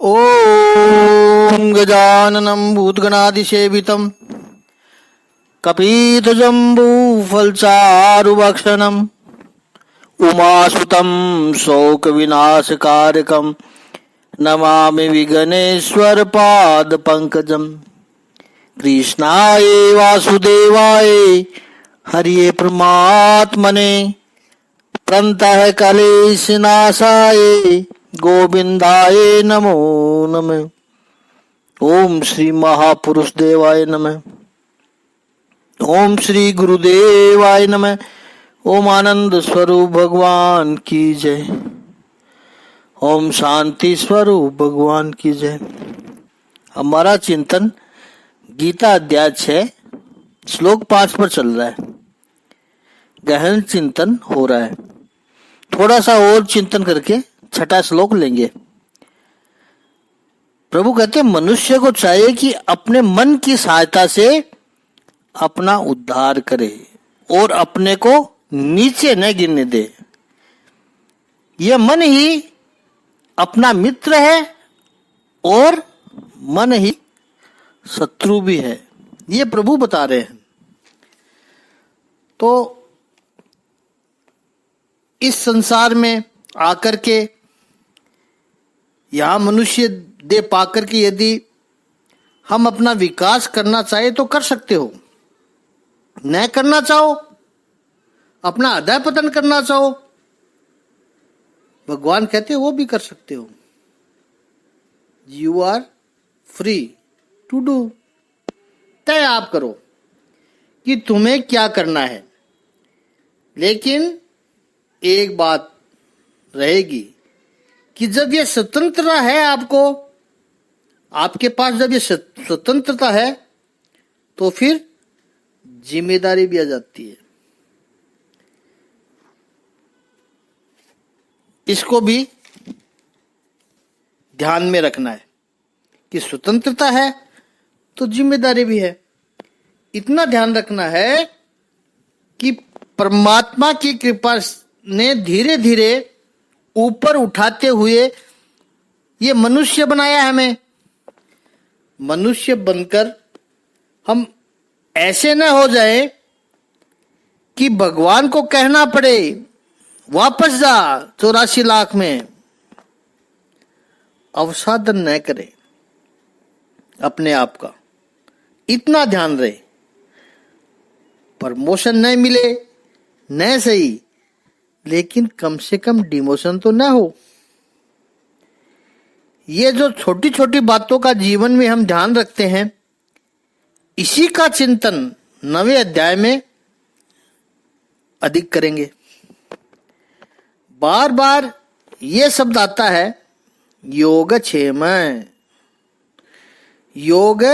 ॐ गजाननं भूतगणादिसेवितं कपीतजम्बूफलचारुभक्षणम् उमासुतं शोकविनाशकारकं नमामि विघ्नेश्वरपादपङ्कजम्। कृष्णाय वासुदेवाय हरिये परमात्मने प्रणतः कलेशनाशाय गोविंदाय नमो नमः। ओम श्री महापुरुष देवाय नमः। ओम श्री गुरुदेवाय नमः। ओम आनंद स्वरूप भगवान की जय। ओम शांति स्वरूप भगवान की जय। हमारा चिंतन गीता अध्याय 6 श्लोक 5 पर चल रहा है। गहन चिंतन हो रहा है। थोड़ा सा और चिंतन करके 6ठा श्लोक लेंगे। प्रभु कहते हैं मनुष्य को चाहिए कि अपने मन की सहायता से अपना उद्धार करे और अपने को नीचे न गिरने दे। यह मन ही अपना मित्र है और मन ही शत्रु भी है, ये प्रभु बता रहे हैं। तो इस संसार में आकर के यहां मनुष्य दे पाकर के यदि हम अपना विकास करना चाहे तो कर सकते हो, न करना चाहो, अपना अधः पतन करना चाहो, भगवान कहते हैं वो भी कर सकते हो। You are free to do. तय आप करो कि तुम्हें क्या करना है, लेकिन एक बात रहेगी कि जब ये स्वतंत्रता है, आपके पास जब ये स्वतंत्रता है तो फिर जिम्मेदारी भी आ जाती है। इसको भी ध्यान में रखना है कि स्वतंत्रता है तो जिम्मेदारी भी है। इतना ध्यान रखना है कि परमात्मा की कृपा ने धीरे धीरे ऊपर उठाते हुए ये मनुष्य बनाया है हमें। मनुष्य बनकर हम ऐसे न हो जाए कि भगवान को कहना पड़े वापस जा 84 लाख में। अवसादन न करें अपने आप का। इतना ध्यान रहे, प्रमोशन न मिले न सही, लेकिन कम से कम डिमोशन तो ना हो। ये जो छोटी छोटी बातों का जीवन में हम ध्यान रखते हैं, इसी का चिंतन 9वें अध्याय में अधिक करेंगे। बार बार ये शब्द आता है योगक्षेम। योग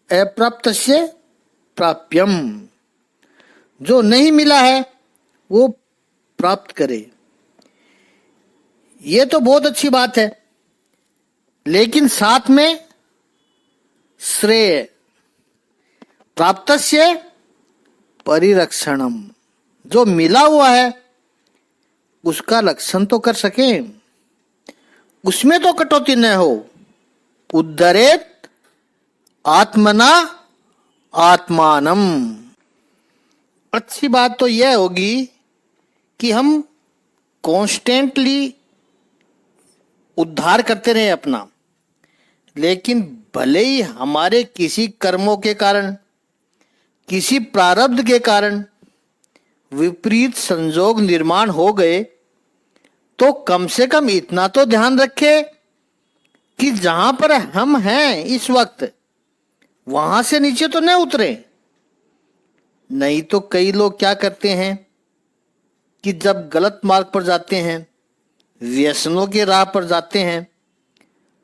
अप्राप्तस्य प्राप्यम। जो नहीं मिला है वो प्राप्त करे। ये तो बहुत अच्छी बात है, लेकिन साथ में श्रेय प्राप्तस्य परिरक्षणम। जो मिला हुआ है उसका रक्षण तो कर सके, उसमें तो कटौती न हो। उद्धरेत आत्मना आत्मानम। अच्छी बात तो यह होगी कि हम कॉन्स्टेंटली उद्धार करते रहे अपना, लेकिन भले ही हमारे किसी कर्मों के कारण, किसी प्रारब्ध के कारण विपरीत संजोग निर्माण हो गए, तो कम से कम इतना तो ध्यान रखें कि जहां पर हम हैं इस वक्त वहां से नीचे तो न उतरे। नहीं तो कई लोग क्या करते हैं कि जब गलत मार्ग पर जाते हैं, व्यसनों के राह पर जाते हैं,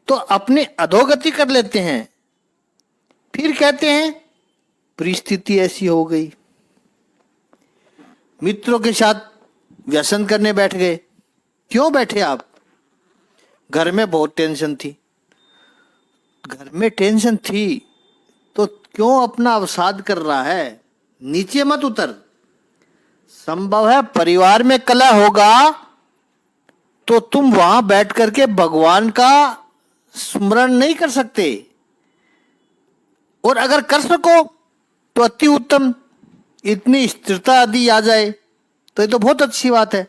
तो अपनी अधोगति कर लेते हैं। फिर कहते हैं परिस्थिति ऐसी हो गई। मित्रों के साथ व्यसन करने बैठ गए। क्यों बैठे आप? घर में बहुत टेंशन थी। घर में टेंशन थी तो क्यों अपना अवसाद कर रहा है? नीचे मत उतर। संभव है परिवार में कलह होगा तो तुम वहां बैठ करके भगवान का स्मरण नहीं कर सकते, और अगर कर सको तो अति उत्तम। इतनी स्थिरता आदि आ जाए तो ये तो बहुत अच्छी बात है।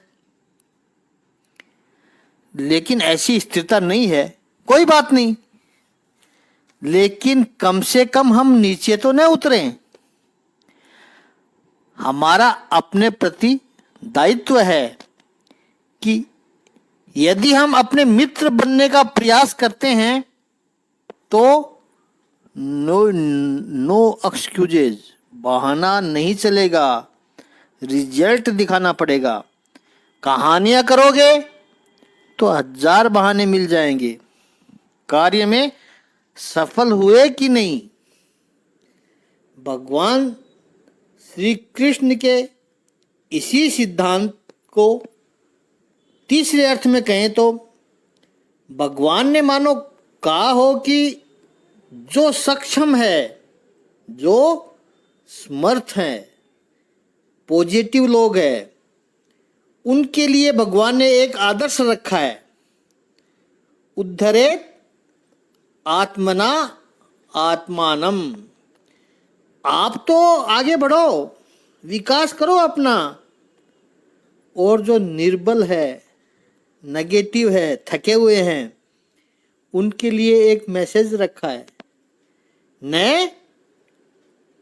लेकिन ऐसी स्थिरता नहीं है, कोई बात नहीं, लेकिन कम से कम हम नीचे तो न उतरें। हमारा अपने प्रति दायित्व है कि यदि हम अपने मित्र बनने का प्रयास करते हैं तो नो एक्सक्यूजेज, बहाना नहीं चलेगा, रिजल्ट दिखाना पड़ेगा। कहानियां करोगे तो 1000 बहाने मिल जाएंगे, कार्य में सफल हुए कि नहीं। भगवान श्री कृष्ण के इसी सिद्धांत को तीसरे अर्थ में कहें तो भगवान ने मानो कहा हो कि जो सक्षम है, जो समर्थ हैं, पॉजिटिव लोग हैं, उनके लिए भगवान ने एक आदर्श रखा है, उद्धरेत आत्मना आत्मानम। आप तो आगे बढ़ो, विकास करो अपना, और जो निर्बल है, नेगेटिव है, थके हुए हैं, उनके लिए एक मैसेज रखा है, न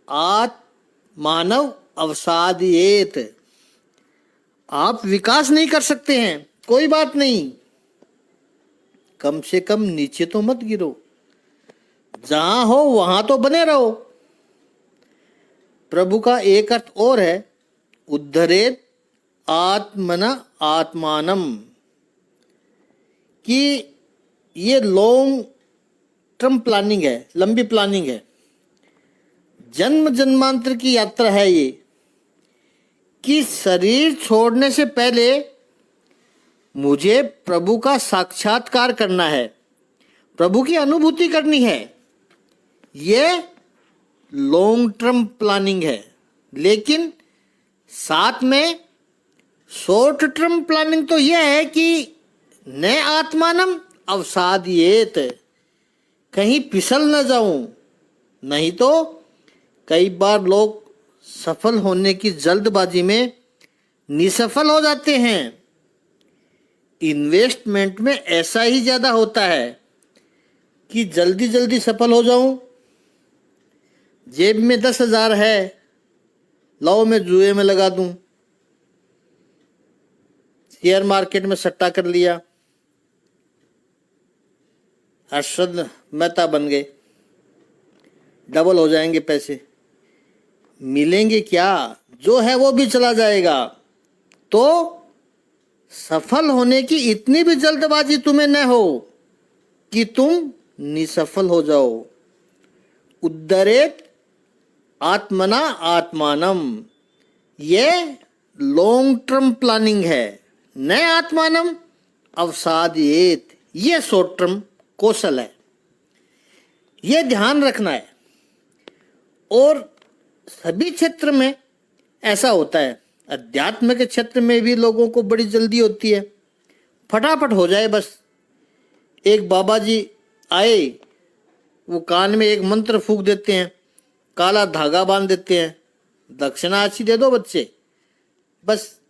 आत्मानव अवसादयेत। आप विकास नहीं कर सकते हैं, कोई बात नहीं, कम से कम नीचे तो मत गिरो, जहां हो वहां तो बने रहो। प्रभु का एक अर्थ और है, उद्धरेत आत्मना आत्मानम, कि ये लॉन्ग टर्म प्लानिंग है, लंबी प्लानिंग है, जन्म जन्मांतर की यात्रा है ये, कि शरीर छोड़ने से पहले मुझे प्रभु का साक्षात्कार करना है, प्रभु की अनुभूति करनी है। ये लॉन्ग टर्म प्लानिंग है, लेकिन साथ में शॉर्ट टर्म प्लानिंग तो यह है कि न आत्मानम अवसादयेत, कहीं फिसल न जाऊं। नहीं तो कई बार लोग सफल होने की जल्दबाजी में निसफल हो जाते हैं। इन्वेस्टमेंट में ऐसा ही ज्यादा होता है कि जल्दी जल्दी सफल हो जाऊं, जेब में 10,000 है, लाओ मैं जुए में लगा दूं, शेयर मार्केट में सट्टा कर लिया, हर्षद मेहता बन गए, डबल हो जाएंगे पैसे। मिलेंगे क्या? जो है वो भी चला जाएगा। तो सफल होने की इतनी भी जल्दबाजी तुम्हें न हो कि तुम निसफल हो जाओ। उद्धरेत आत्मना आत्मानम, ये लॉन्ग टर्म प्लानिंग है, न आत्मानम अवसादयेत, ये शॉर्ट टर्म कौशल है। ये ध्यान रखना है। और सभी क्षेत्र में ऐसा होता है। अध्यात्म के क्षेत्र में भी लोगों को बड़ी जल्दी होती है, फटाफट हो जाए बस। एक बाबा जी आए, वो कान में एक मंत्र फूंक देते हैं, काला धागा बांध देते हैं, दक्षिणा अच्छी दे दो बच्चे, बस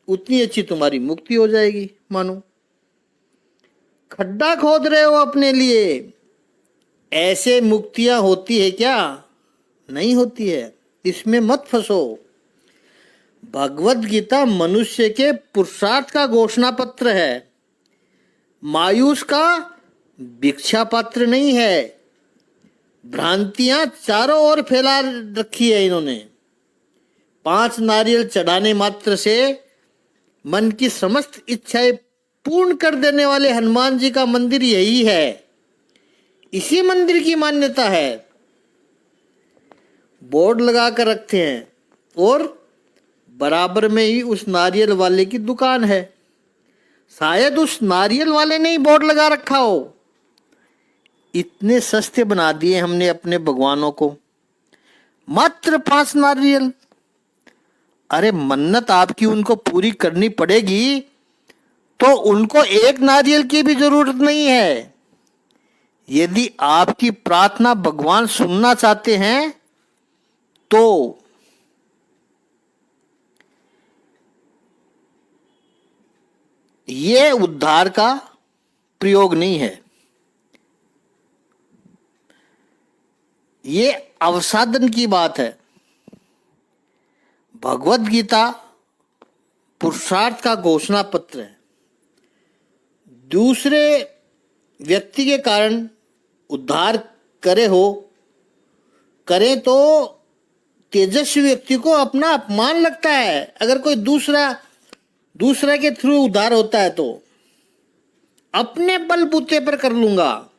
उतनी अच्छी तुम्हारी मुक्ति हो जाएगी। मानो खड्डा खोद रहे हो अपने लिए। ऐसे मुक्तियां होती है क्या? नहीं होती है, इसमें मत फंसो। भगवत गीता मनुष्य के पुरुषार्थ का घोषणा पत्र है, मायूस का भिक्षा पात्र नहीं है। भ्रांतियां चारों ओर फैला रखी है इन्होंने। 5 नारियल चढ़ाने मात्र से मन की समस्त इच्छाएं पूर्ण कर देने वाले हनुमान जी का मंदिर यही है। इसी मंदिर की मान्यता है। बोर्ड लगा कर रखते हैं और बराबर में ही उस नारियल वाले की दुकान है। शायद उस नारियल वाले ने ही बोर्ड लगा रखा हो। इतने सस्ते बना दिए हमने अपने भगवानों को, मात्र 5 नारियल। अरे मन्नत आपकी उनको पूरी करनी पड़ेगी तो उनको 1 नारियल की भी जरूरत नहीं है। यदि आपकी प्रार्थना भगवान सुनना चाहते हैं तो ये उद्धार का प्रयोग नहीं है, ये अवसादन की बात है। भगवत गीता पुरुषार्थ का घोषणा पत्र है। दूसरे व्यक्ति के कारण उद्धार करें तो तेजस्वी व्यक्ति को अपना अपमान लगता है। अगर कोई दूसरा के थ्रू उद्धार होता है तो अपने बलबूते पर कर लूंगा,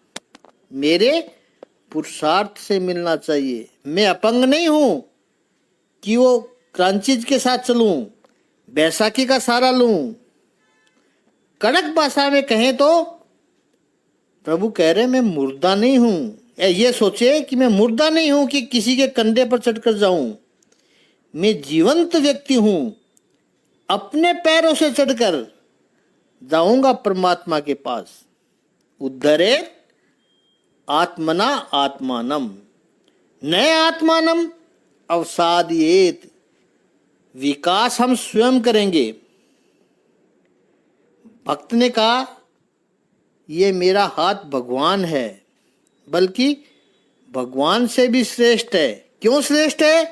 मेरे पुरुषार्थ से मिलना चाहिए। मैं अपंग नहीं हूं कि वो क्रांचीज के साथ चलूं, बैसाखी का सहारा लूं। कड़क भाषा में कहें तो प्रभु कह रहे मैं मुर्दा नहीं हूं। ये सोचे कि मैं मुर्दा नहीं हूं कि किसी के कंधे पर चढ़कर जाऊं। मैं जीवंत व्यक्ति हूं, अपने पैरों से चढ़कर जाऊंगा परमात्मा के पास। उद्धरेत आत्मना आत्मानम न आत्मानम अवसादयेत। विकास हम स्वयं करेंगे। भक्त ने कहा ये मेरा हाथ भगवान है, बल्कि भगवान से भी श्रेष्ठ है। क्यों श्रेष्ठ है?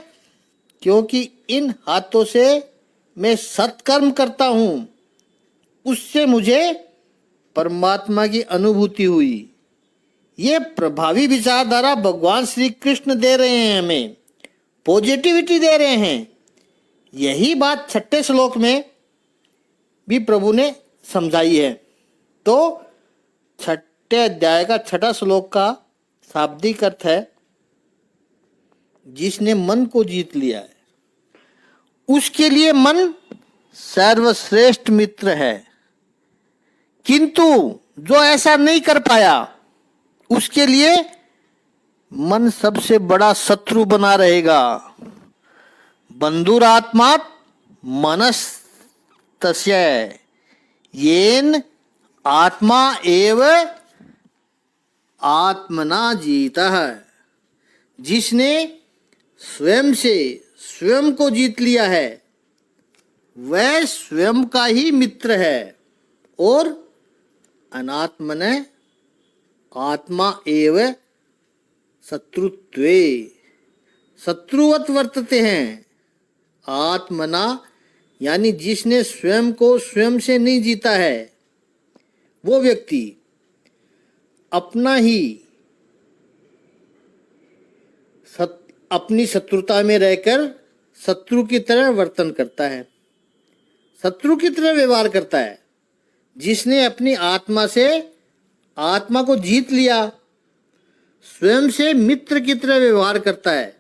क्योंकि इन हाथों से मैं सत्कर्म करता हूं, उससे मुझे परमात्मा की अनुभूति हुई। ये प्रभावी विचारधारा भगवान श्री कृष्ण दे रहे हैं, हमें पॉजिटिविटी दे रहे हैं। यही बात 6ठे श्लोक में भी प्रभु ने समझाई है। तो 6ठे अध्याय का 6ठा श्लोक का शाब्दिक अर्थ है जिसने मन को जीत लिया है उसके लिए मन सर्वश्रेष्ठ मित्र है, किंतु जो ऐसा नहीं कर पाया उसके लिए मन सबसे बड़ा शत्रु बना रहेगा। बंधुरात्मात् मनस्तस्य येन आत्मा एव आत्मना जीतः। जिसने स्वयं से स्वयं को जीत लिया है वह स्वयं का ही मित्र है और अनात्मने आत्मा एव शत्रुत्वे शत्रुवत वर्तते हैं। आत्मना यानी जिसने स्वयं को स्वयं से नहीं जीता है वो व्यक्ति अपनी शत्रुता में रहकर शत्रु की तरह वर्तन करता है, शत्रु की तरह व्यवहार करता है। जिसने अपनी आत्मा को जीत लिया स्वयं से मित्र की तरह व्यवहार करता है,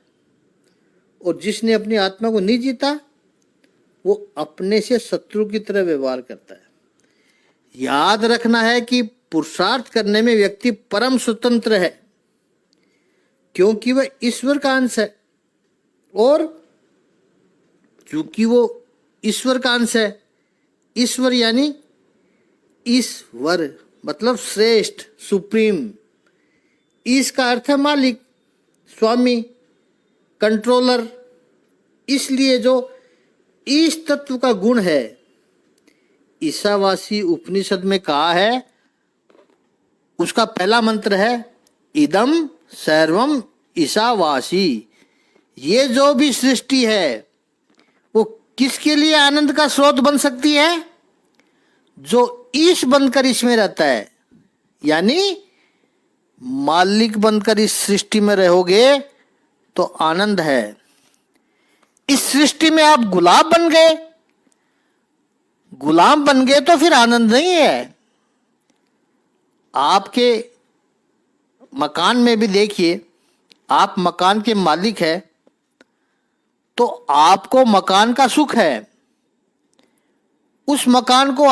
और जिसने अपनी आत्मा को नहीं जीता वो अपने से शत्रु की तरह व्यवहार करता है। याद रखना है कि पुरुषार्थ करने में व्यक्ति परम स्वतंत्र है, क्योंकि वह ईश्वर का अंश है, और चूंकि वो ईश्वर का अंश है, ईश्वर यानी ईश्वर मतलब श्रेष्ठ, सुप्रीम। ईश का अर्थ है मालिक, स्वामी, कंट्रोलर। इसलिए जो ईश तत्व का गुण है, ईशावासी उपनिषद में कहा है, उसका पहला मंत्र है इदम सर्वम ईशावासी। ये जो भी सृष्टि है वो किसके लिए आनंद का स्रोत बन सकती है? जो ईश बनकर इसमें रहता है, यानी मालिक बनकर इस सृष्टि में रहोगे तो आनंद है। इस सृष्टि में आप गुलाम बन गए तो फिर आनंद नहीं है। आपके मकान में भी देखिए, आप मकान के मालिक हैं तो आपको मकान का सुख है। उस मकान को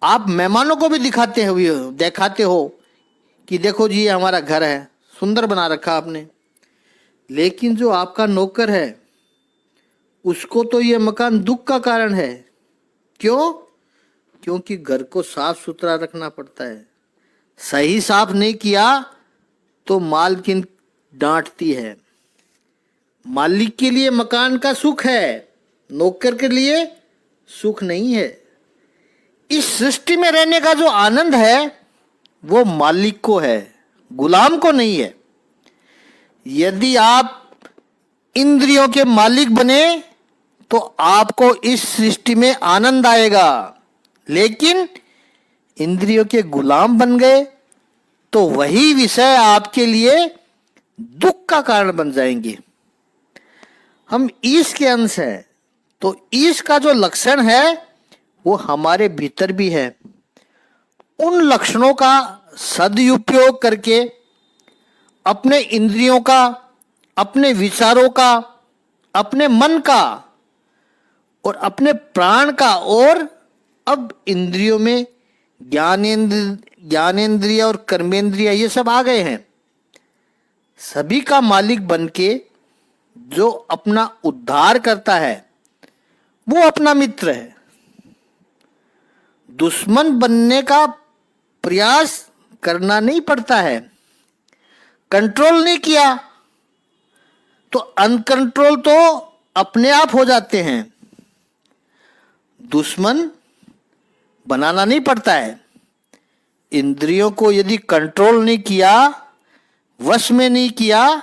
आप मेहमानों को भी दिखाते हो कि देखो जी ये हमारा घर है, सुंदर बना रखा आपने। लेकिन जो आपका नौकर है उसको तो ये मकान दुख का कारण है। क्यों? क्योंकि घर को साफ सुथरा रखना पड़ता है, सही साफ नहीं किया तो मालकिन डांटती है। मालिक के लिए मकान का सुख है, नौकर के लिए सुख नहीं है। इस सृष्टि में रहने का जो आनंद है वो मालिक को है, गुलाम को नहीं है। यदि आप इंद्रियों के मालिक बने तो आपको इस सृष्टि में आनंद आएगा, लेकिन इंद्रियों के गुलाम बन गए तो वही विषय आपके लिए दुख का कारण बन जाएंगे। हम ईश के अंश हैं, तो ईश का जो लक्षण है वो हमारे भीतर भी है। उन लक्षणों का सदुपयोग करके अपने इंद्रियों का, अपने विचारों का, अपने मन का और अपने प्राण का, और अब इंद्रियों में ज्ञानेंद्रिय और कर्मेंद्रिय ये सब आ गए हैं, सभी का मालिक बनके जो अपना उद्धार करता है वो अपना मित्र है। दुश्मन बनने का प्रयास करना नहीं पड़ता है। कंट्रोल नहीं किया तो अनकंट्रोल तो अपने आप हो जाते हैं। दुश्मन बनाना नहीं पड़ता है। इंद्रियों को यदि कंट्रोल नहीं किया, वश में नहीं किया,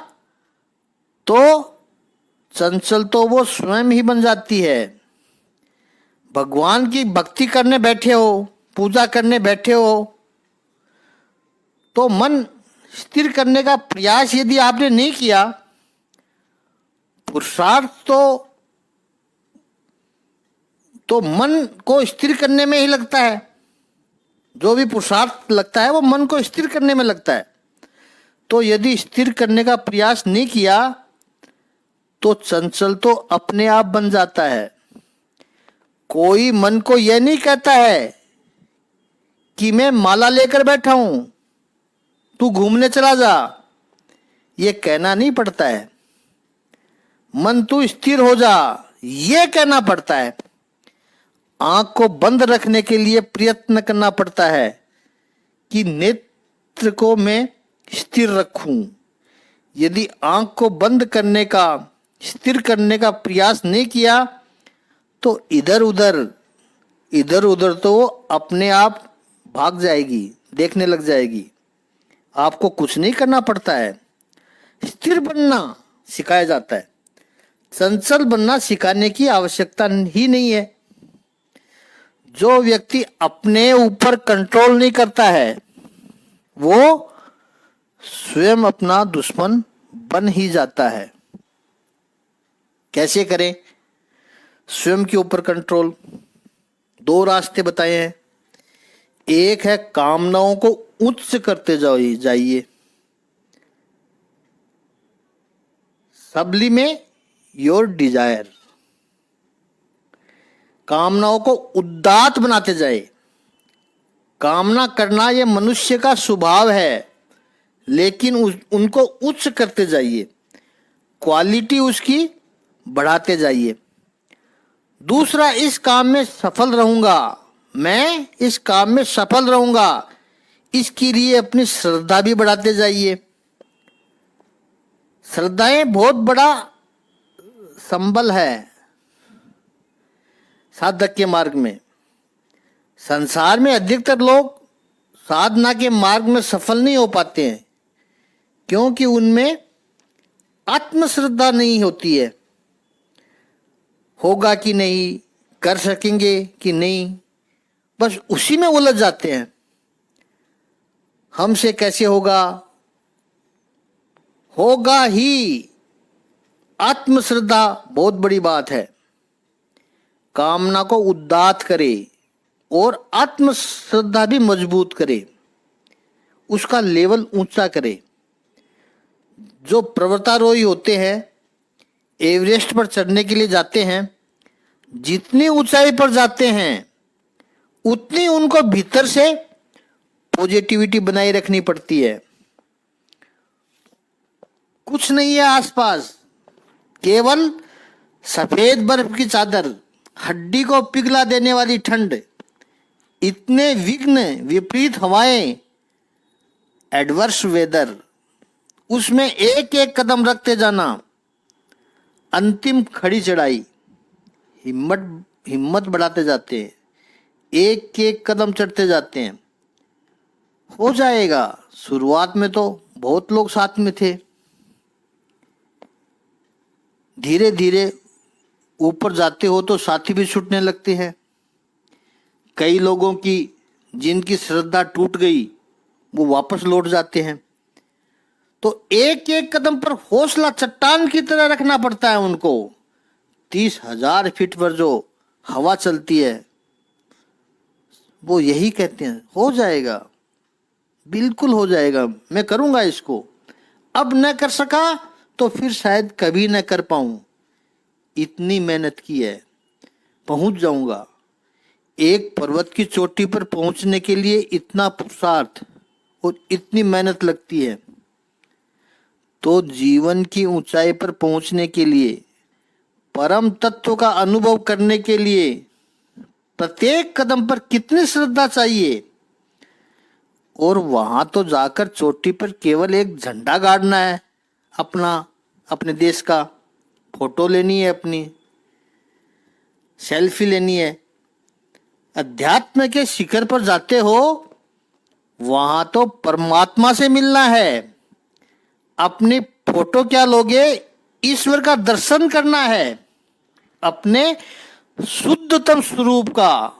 तो चंचल तो वो स्वयं ही बन जाती है। भगवान की भक्ति करने बैठे हो, पूजा करने बैठे हो, तो मन स्थिर करने का प्रयास यदि आपने नहीं किया, पुरुषार्थ तो मन को स्थिर करने में ही लगता है। जो भी पुरुषार्थ लगता है वो मन को स्थिर करने में लगता है। तो यदि स्थिर करने का प्रयास नहीं किया तो चंचल तो अपने आप बन जाता है। कोई मन को यह नहीं कहता है कि मैं माला लेकर बैठा हूं, तू घूमने चला जा, ये कहना नहीं पड़ता है। मन तू स्थिर हो जा, ये कहना पड़ता है। आंख को बंद रखने के लिए प्रयत्न करना पड़ता है कि नेत्र को मैं स्थिर रखूं। यदि आंख को बंद करने का, स्थिर करने का प्रयास नहीं किया तो इधर उधर तो वो अपने आप भाग जाएगी, देखने लग जाएगी। आपको कुछ नहीं करना पड़ता है। स्थिर बनना सिखाया जाता है, चंचल बनना सिखाने की आवश्यकता ही नहीं है। जो व्यक्ति अपने ऊपर कंट्रोल नहीं करता है वो स्वयं अपना दुश्मन बन ही जाता है। कैसे करें स्वयं के ऊपर कंट्रोल? दो रास्ते बताए हैं। एक है कामनाओं को उच्च करते जाइए, सबलिमेट योर डिजायर। कामनाओं को उदात्त बनाते जाए। कामना करना यह मनुष्य का स्वभाव है, लेकिन उनको उच्च करते जाइए, क्वालिटी उसकी बढ़ाते जाइए। दूसरा, इस काम में सफल रहूंगा, मैं इस काम में सफल रहूंगा, इसके लिए अपनी श्रद्धा भी बढ़ाते जाइए। श्रद्धाएं बहुत बड़ा संबल है साधक के मार्ग में। संसार में अधिकतर लोग साधना के मार्ग में सफल नहीं हो पाते हैं क्योंकि उनमें आत्मश्रद्धा नहीं होती है। होगा कि नहीं, कर सकेंगे कि नहीं, बस उसी में उलझ जाते हैं। हमसे कैसे होगा? होगा ही। आत्मश्रद्धा बहुत बड़ी बात है। कामना को उदात्त करे और आत्मश्रद्धा भी मजबूत करे, उसका लेवल ऊंचा करे। जो पर्वतारोही होते हैं, एवरेस्ट पर चढ़ने के लिए जाते हैं, जितनी ऊंचाई पर जाते हैं उतनी उनको भीतर से पॉजिटिविटी बनाए रखनी पड़ती है। कुछ नहीं है आसपास, केवल सफेद बर्फ की चादर, हड्डी को पिघला देने वाली ठंड, इतने विघ्न विपरीत हवाएं, एडवर्स वेदर, उसमें एक एक कदम रखते जाना, अंतिम खड़ी चढ़ाई, हिम्मत बढ़ाते जाते हैं, एक एक कदम चढ़ते जाते हैं, हो जाएगा। शुरुआत में तो बहुत लोग साथ में थे, धीरे धीरे ऊपर जाते हो तो साथी भी छूटने लगते हैं। कई लोगों की जिनकी श्रद्धा टूट गई वो वापस लौट जाते हैं। तो एक एक कदम पर हौसला चट्टान की तरह रखना पड़ता है उनको। 30,000 फीट पर जो हवा चलती है वो यही कहते हैं, हो जाएगा, बिल्कुल हो जाएगा, मैं करूंगा इसको। अब न कर सका तो फिर शायद कभी न कर पाऊं, इतनी मेहनत की है, पहुंच जाऊंगा। एक पर्वत की चोटी पर पहुंचने के लिए इतना पुरुषार्थ और इतनी मेहनत लगती है, तो जीवन की ऊंचाई पर पहुंचने के लिए, परम तत्व का अनुभव करने के लिए प्रत्येक कदम पर कितनी श्रद्धा चाहिए। और वहां तो जाकर चोटी पर केवल एक झंडा गाड़ना है अपने देश का, फोटो लेनी है, अपनी सेल्फी लेनी है। अध्यात्म के शिखर पर जाते हो वहां तो परमात्मा से मिलना है। अपनी फोटो क्या लोगे, ईश्वर का दर्शन करना है, अपने शुद्धतम स्वरूप का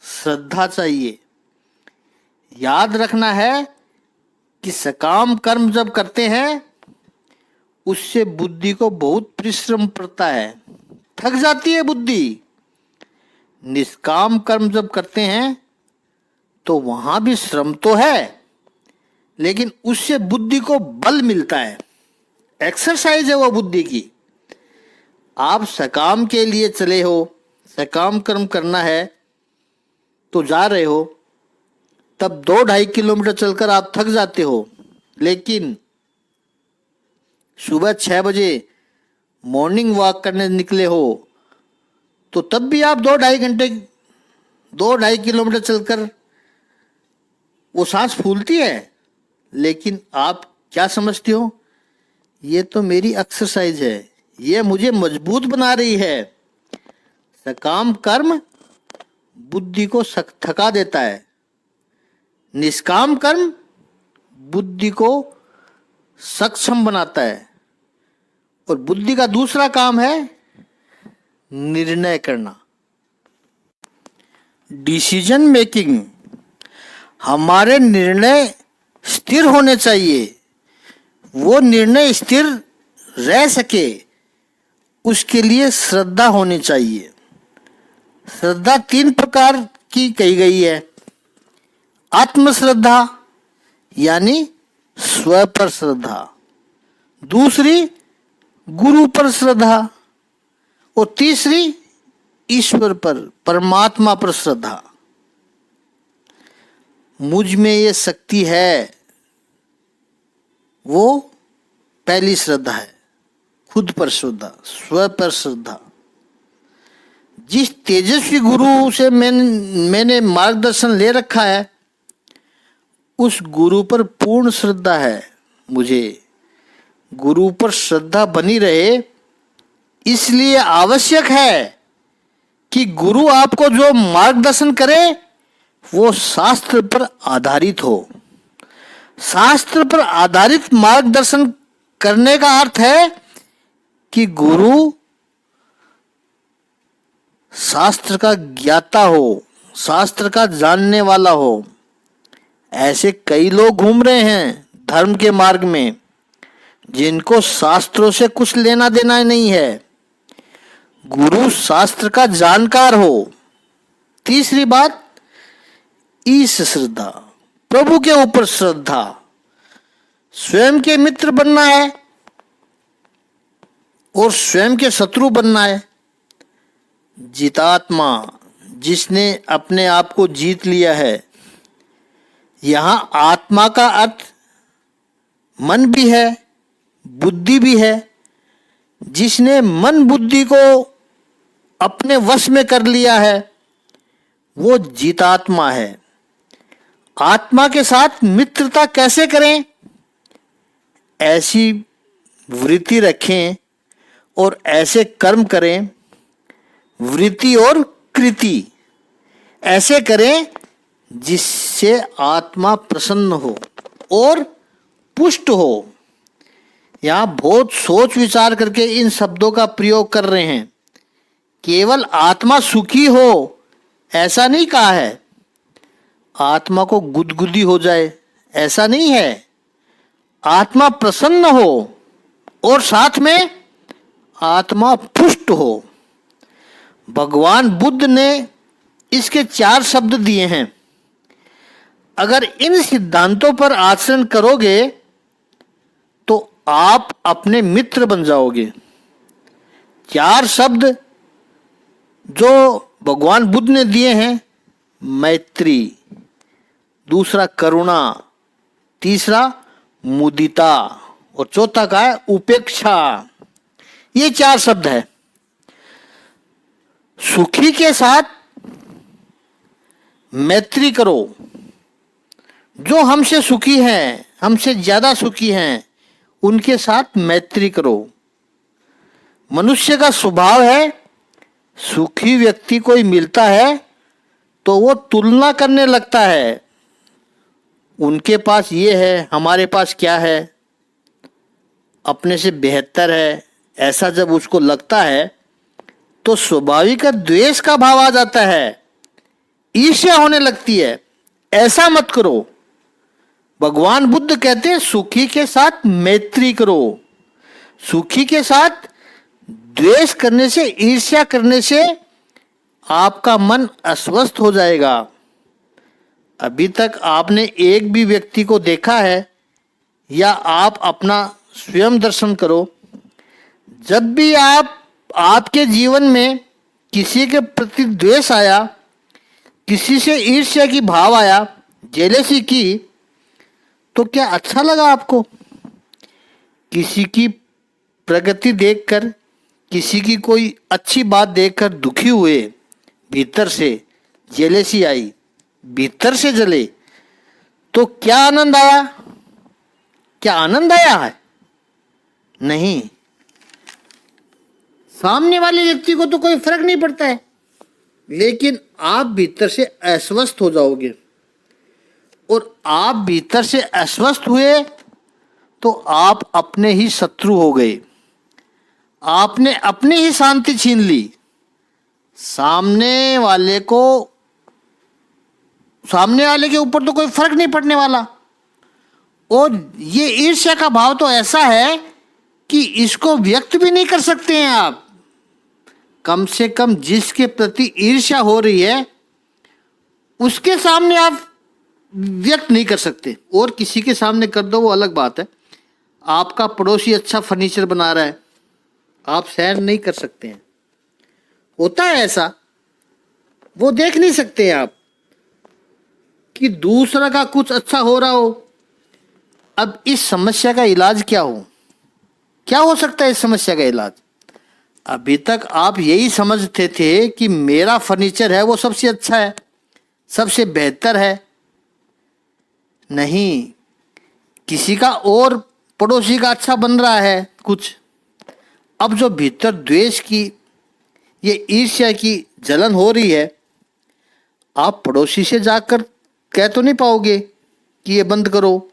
श्रद्धा चाहिए। याद रखना है कि सकाम कर्म जब करते हैं उससे बुद्धि को बहुत परिश्रम पड़ता है, थक जाती है बुद्धि। निष्काम कर्म जब करते हैं तो वहां भी श्रम तो है, लेकिन उससे बुद्धि को बल मिलता है, एक्सरसाइज है वो बुद्धि की। आप सकाम के लिए चले हो, सकाम कर्म करना है तो जा रहे हो, तब 2-2.5 किलोमीटर चलकर आप थक जाते हो, लेकिन सुबह 6 बजे मॉर्निंग वॉक करने निकले हो तो तब भी आप 2-2.5 किलोमीटर चलकर वो सांस फूलती है, लेकिन आप क्या समझते हो, ये तो मेरी एक्सरसाइज है, ये मुझे मजबूत बना रही है। सकाम कर्म बुद्धि को थका देता है, निष्काम कर्म बुद्धि को सक्षम बनाता है। और बुद्धि का दूसरा काम है निर्णय करना, डिसीजन मेकिंग। हमारे निर्णय स्थिर होने चाहिए, वो निर्णय स्थिर रह सके उसके लिए श्रद्धा होनी चाहिए। श्रद्धा 3 प्रकार की कही गई है। आत्मश्रद्धा यानी स्व पर श्रद्धा, दूसरी गुरु पर श्रद्धा, और तीसरी ईश्वर पर, परमात्मा पर श्रद्धा। मुझ में ये शक्ति है, वो पहली श्रद्धा है। खुद पर श्रद्धा, स्व पर श्रद्धा। जिस तेजस्वी गुरु से मैंने मार्गदर्शन ले रखा है उस गुरु पर पूर्ण श्रद्धा है मुझे। गुरु पर श्रद्धा बनी रहे, इसलिए आवश्यक है कि गुरु आपको जो मार्गदर्शन करे वो शास्त्र पर आधारित हो। शास्त्र पर आधारित मार्गदर्शन करने का अर्थ है कि गुरु शास्त्र का ज्ञाता हो, शास्त्र का जानने वाला हो। ऐसे कई लोग घूम रहे हैं धर्म के मार्ग में जिनको शास्त्रों से कुछ लेना देना नहीं है। गुरु शास्त्र का जानकार हो। तीसरी बात, ईश श्रद्धा, प्रभु के ऊपर श्रद्धा। स्वयं के मित्र बनना है और स्वयं के शत्रु बनना है। जितात्मा, जिसने अपने आप को जीत लिया है। यहां आत्मा का अर्थ मन भी है, बुद्धि भी है। जिसने मन बुद्धि को अपने वश में कर लिया है वो जितात्मा है। आत्मा के साथ मित्रता कैसे करें? ऐसी वृत्ति रखें और ऐसे कर्म करें, वृत्ति और कृति ऐसे करें जिससे आत्मा प्रसन्न हो और पुष्ट हो। यहां बहुत सोच विचार करके इन शब्दों का प्रयोग कर रहे हैं। केवल आत्मा सुखी हो ऐसा नहीं कहा है, आत्मा को गुदगुदी हो जाए ऐसा नहीं है। आत्मा प्रसन्न हो और साथ में आत्मा पुष्ट हो। भगवान बुद्ध ने इसके 4 शब्द दिए हैं। अगर इन सिद्धांतों पर आचरण करोगे तो आप अपने मित्र बन जाओगे। 4 शब्द जो भगवान बुद्ध ने दिए हैं, मैत्री, दूसरा करुणा, तीसरा मुदिता और चौथा का है उपेक्षा। ये 4 शब्द है। सुखी के साथ मैत्री करो, जो हमसे सुखी हैं, हमसे ज्यादा सुखी हैं, उनके साथ मैत्री करो। मनुष्य का स्वभाव है, सुखी व्यक्ति कोई मिलता है तो वो तुलना करने लगता है, उनके पास ये है, हमारे पास क्या है, अपने से बेहतर है। ऐसा जब उसको लगता है तो स्वाभाविक द्वेष का भाव आ जाता है, ईर्ष्या होने लगती है। ऐसा मत करो। भगवान बुद्ध कहते हैं सुखी के साथ मैत्री करो। सुखी के साथ द्वेष करने से, ईर्ष्या करने से आपका मन अस्वस्थ हो जाएगा। अभी तक आपने एक भी व्यक्ति को देखा है, या आप अपना स्वयं दर्शन करो, जब भी आपके जीवन में किसी के प्रति द्वेष आया, किसी से ईर्ष्या की भाव आया, जेलसी की, तो क्या अच्छा लगा आपको? किसी की प्रगति देखकर, किसी की कोई अच्छी बात देखकर दुखी हुए, भीतर से जेलसी आई, भीतर से जले, तो क्या आनंद आया? क्या आनंद आया है? नहीं। सामने वाले व्यक्ति को तो कोई फर्क नहीं पड़ता है, लेकिन आप भीतर से अस्वस्थ हो जाओगे। और आप भीतर से अस्वस्थ हुए तो आप अपने ही शत्रु हो गए। आपने अपनी ही शांति छीन ली। सामने वाले के ऊपर तो कोई फर्क नहीं पड़ने वाला। और ये ईर्ष्या का भाव तो ऐसा है कि इसको व्यक्त भी नहीं कर सकते हैं आप। कम से कम जिसके प्रति ईर्ष्या हो रही है उसके सामने आप व्यक्त नहीं कर सकते। और किसी के सामने कर दो वो अलग बात है। आपका पड़ोसी अच्छा फर्नीचर बना रहा है, आप सहन नहीं कर सकते हैं। होता है ऐसा, वो देख नहीं सकते आप कि दूसरा का कुछ अच्छा हो रहा हो। अब इस समस्या का इलाज क्या हो सकता है इस समस्या का इलाज? अभी तक आप यही समझते थे कि मेरा फर्नीचर है वो सबसे अच्छा है, सबसे बेहतर है। नहीं, किसी का और पड़ोसी का अच्छा बन रहा है कुछ। अब जो भीतर द्वेष की, ये ईर्ष्या की जलन हो रही है, आप पड़ोसी से जाकर कह तो नहीं पाओगे कि ये बंद करो,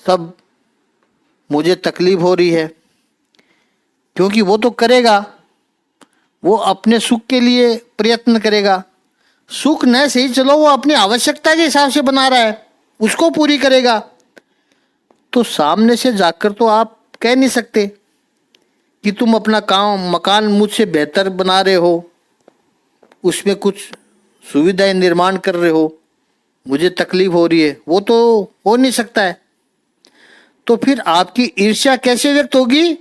सब मुझे तकलीफ हो रही है, क्योंकि वो तो करेगा, वो अपने सुख के लिए प्रयत्न करेगा। सुख न सही चलो, वो अपनी आवश्यकता के हिसाब से बना रहा है, उसको पूरी करेगा। तो सामने से जाकर तो आप कह नहीं सकते कि तुम अपना मकान मुझसे बेहतर बना रहे हो, उसमें कुछ सुविधाएं निर्माण कर रहे हो, मुझे तकलीफ हो रही है। वो तो हो नहीं सकता है। तो फिर आपकी ईर्ष्या कैसे व्यक्त होगी?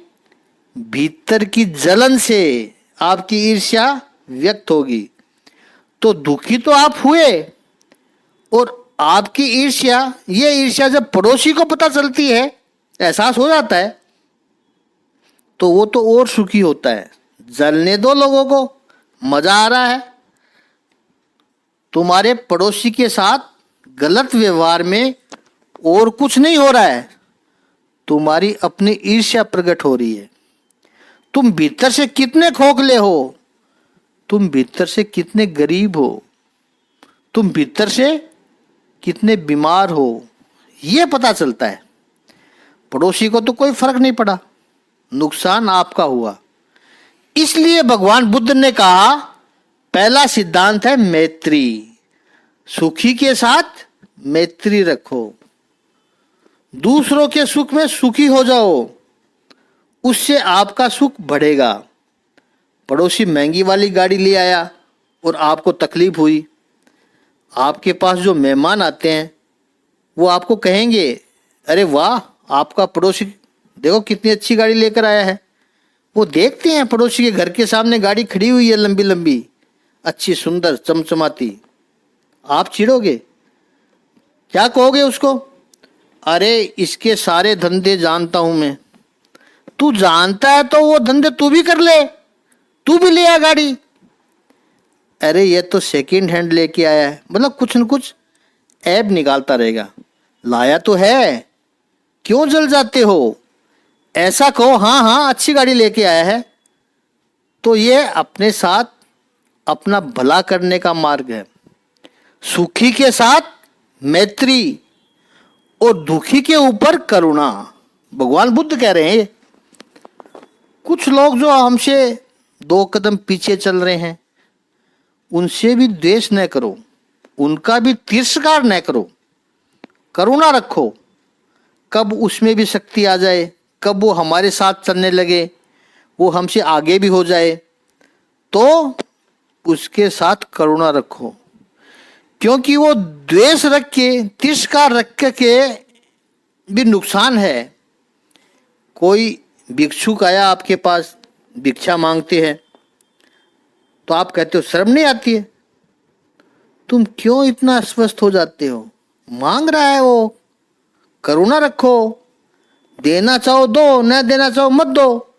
भीतर की जलन से आपकी ईर्ष्या व्यक्त होगी। तो दुखी तो आप हुए, और आपकी ईर्ष्या, ये ईर्ष्या जब पड़ोसी को पता चलती है, एहसास हो जाता है, तो वो तो और सुखी होता है। जलने दो लोगों को, मजा आ रहा है। तुम्हारे पड़ोसी के साथ गलत व्यवहार में और कुछ नहीं हो रहा है, तुम्हारी अपनी ईर्ष्या प्रकट हो रही है। तुम भीतर से कितने खोखले हो, तुम भीतर से कितने गरीब हो, तुम भीतर से कितने बीमार हो, ये पता चलता है। पड़ोसी को तो कोई फर्क नहीं पड़ा, नुकसान आपका हुआ। इसलिए भगवान बुद्ध ने कहा, पहला सिद्धांत है मैत्री। सुखी के साथ मैत्री रखो, दूसरों के सुख में सुखी हो जाओ, उससे आपका सुख बढ़ेगा। पड़ोसी महंगी वाली गाड़ी ले आया और आपको तकलीफ हुई। आपके पास जो मेहमान आते हैं वो आपको कहेंगे, अरे वाह, आपका पड़ोसी देखो कितनी अच्छी गाड़ी लेकर आया है। वो देखते हैं पड़ोसी के घर के सामने गाड़ी खड़ी हुई है, लंबी लंबी, अच्छी सुंदर चमचमाती। आप चिढ़ोगे, क्या कहोगे उसको? अरे इसके सारे धंधे जानता हूं मैं। तू जानता है तो वो धंधे तू भी कर ले, तू भी ले आ गाड़ी। अरे ये तो सेकंड हैंड लेके आया है, मतलब कुछ न कुछ ऐब निकालता रहेगा। लाया तो है, क्यों जल जाते हो? ऐसा कहो, हाँ हाँ अच्छी गाड़ी लेके आया है। तो ये अपने साथ अपना भला करने का मार्ग है। सुखी के साथ मैत्री और दुखी के ऊपर करुणा, भगवान बुद्ध कह रहे हैं। कुछ लोग जो हमसे 2 कदम पीछे चल रहे हैं, उनसे भी द्वेष न करो, उनका भी तिरस्कार न करो, करुणा रखो। कब उसमें भी शक्ति आ जाए, कब वो हमारे साथ चलने लगे, वो हमसे आगे भी हो जाए, तो उसके साथ करुणा रखो। क्योंकि वो द्वेष रख के, तिरस्कार रख के भी नुकसान है। कोई भिक्षुक आया आपके पास, भिक्षा मांगते हैं, तो आप कहते हो शर्म नहीं आती है? तुम क्यों इतना अस्वस्थ हो जाते हो? मांग रहा है वो, करुणा रखो। देना चाहो दो, न देना चाहो मत दो,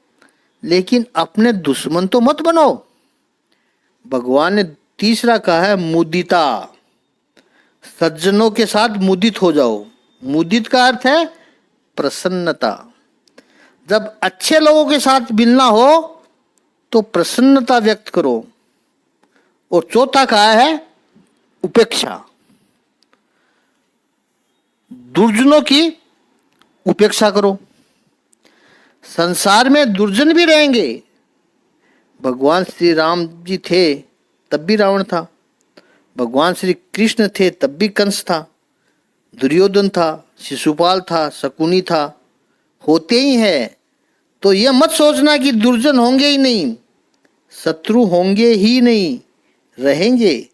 लेकिन अपने दुश्मन तो मत बनो। भगवान ने तीसरा कहा है मुदिता। सज्जनों के साथ मुदित हो जाओ। मुदित का अर्थ है प्रसन्नता। जब अच्छे लोगों के साथ मिलना हो तो प्रसन्नता व्यक्त करो। और चौथा कहा है उपेक्षा। दुर्जनों की उपेक्षा करो। संसार में दुर्जन भी रहेंगे। भगवान श्री राम जी थे तब भी रावण था, भगवान श्री कृष्ण थे तब भी कंस था, दुर्योधन था, शिशुपाल था, शकुनी था, होते ही है। तो यह मत सोचना कि दुर्जन होंगे ही नहीं, शत्रु होंगे ही नहीं, रहेंगे।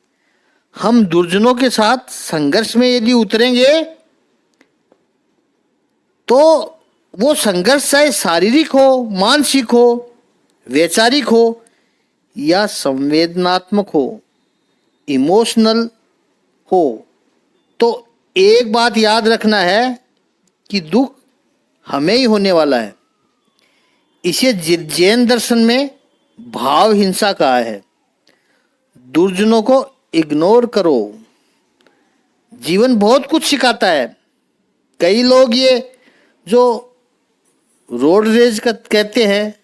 हम दुर्जनों के साथ संघर्ष में यदि उतरेंगे तो वो संघर्ष चाहे शारीरिक हो, मानसिक हो, वैचारिक हो या संवेदनात्मक हो, इमोशनल हो, तो एक बात याद रखना है कि दुख हमें ही होने वाला है। इसे जैन दर्शन में भाव हिंसा कहा है। दुर्जनों को इग्नोर करो। जीवन बहुत कुछ सिखाता है। कई लोग ये जो रोड रेज कहते हैं,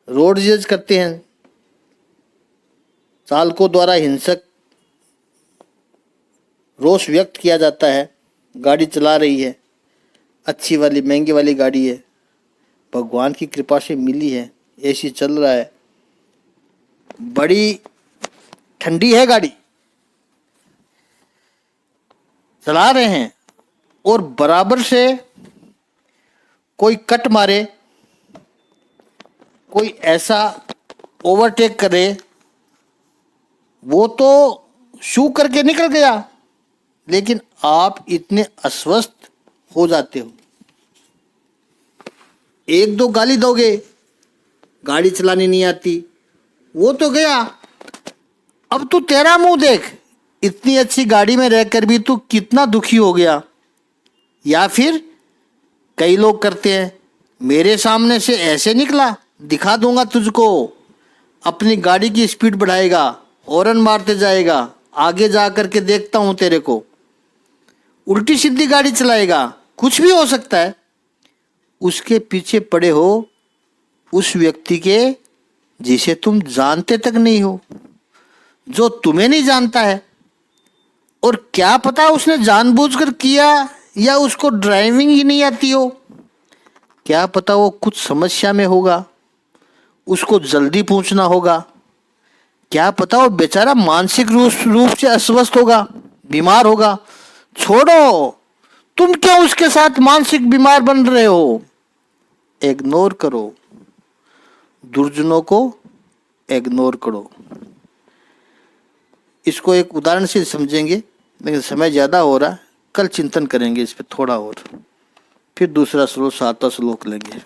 रोड रेज करते हैं, चालकों द्वारा हिंसक रोष व्यक्त किया जाता है। गाड़ी चला रही है, अच्छी वाली महंगी वाली गाड़ी है, भगवान की कृपा से मिली है, एसी चल रहा है, बड़ी ठंडी है गाड़ी, चला रहे हैं, और बराबर से कोई कट मारे, कोई ऐसा ओवरटेक करे, वो तो शू करके निकल गया, लेकिन आप इतने अस्वस्थ हो जाते हो। एक दो गाली दोगे, गाड़ी चलानी नहीं आती, वो तो गया। अब तू तेरा मुंह देख, इतनी अच्छी गाड़ी में रहकर भी तू कितना दुखी हो गया। या फिर कई लोग करते हैं, मेरे सामने से ऐसे निकला, दिखा दूंगा तुझको, अपनी गाड़ी की स्पीड बढ़ाएगा, हॉर्न मारते जाएगा, आगे जा करके देखता हूं तेरे को, उल्टी सीधी गाड़ी चलाएगा, कुछ भी हो सकता है। उसके पीछे पड़े हो उस व्यक्ति के जिसे तुम जानते तक नहीं हो, जो तुम्हें नहीं जानता है। और क्या पता उसने जानबूझकर किया या उसको ड्राइविंग ही नहीं आती हो। क्या पता वो कुछ समस्या में होगा, उसको जल्दी पहुंचना होगा। क्या पता वो बेचारा मानसिक रूप से अस्वस्थ होगा, बीमार होगा। छोड़ो, तुम क्यों उसके साथ मानसिक बीमार बन रहे हो। इग्नोर करो, दुर्जनों को इग्नोर करो। इसको एक उदाहरण से समझेंगे, लेकिन समय ज़्यादा हो रहा है, कल चिंतन करेंगे इस पर थोड़ा और, फिर दूसरा श्लोक 7वां श्लोक लेंगे।